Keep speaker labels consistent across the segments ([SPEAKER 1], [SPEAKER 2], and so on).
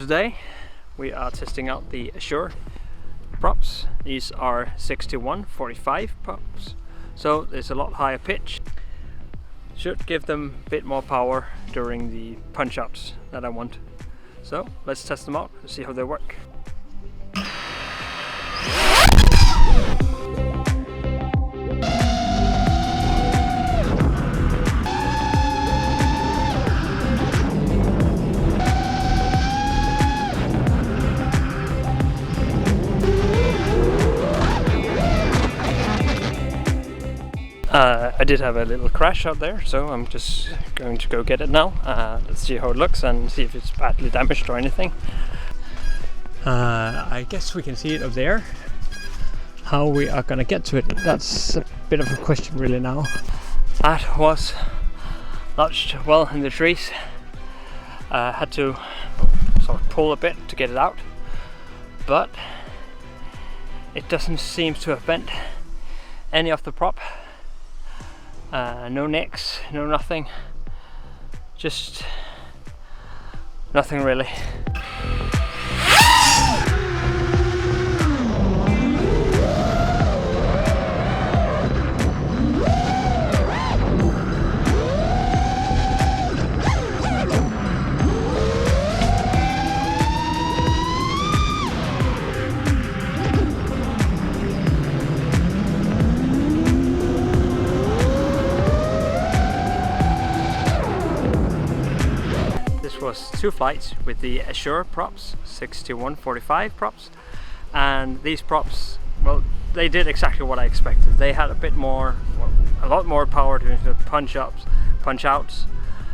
[SPEAKER 1] today we are testing out the Azure props. These are 6145 props, so there's a lot higher pitch. Should give them a bit more power during the punch outs that I want. So let's test them out and see how they work. I did have a little crash out there, so I'm just going to go get it now. Let's see how it looks and see if it's badly damaged or anything. I guess we can see it up there. How we are gonna get to it, that's a bit of a question really now. That was lodged well in the trees. Had to sort of pull a bit to get it out, but it doesn't seem to have bent any of the prop. No nicks, no nothing, just nothing really. Was 2 flights with the Azure props, 6145 props, and these props, well, they did exactly what I expected. They had a bit more, well, a lot more power to the punch ups, punch outs,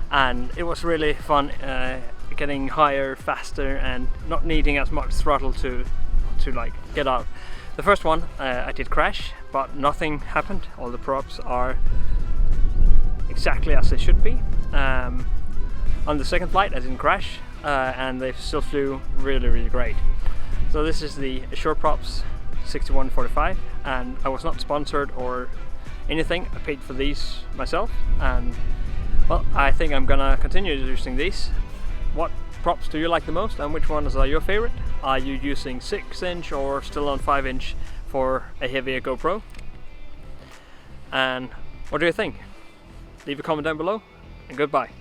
[SPEAKER 1] and it was really fun getting higher, faster, and not needing as much throttle to like get out. The first one I did crash, but nothing happened. All the props are exactly as they should be. On the second flight I didn't crash, and they still flew really great. So this is the Azure props 6145, and I was not sponsored or anything. I paid for these myself, and well, I think I'm gonna continue using these. What props do you like the most, and which ones are your favorite? Are you using 6" or still on 5" for a heavier GoPro? And what do you think? Leave a comment down below, and goodbye.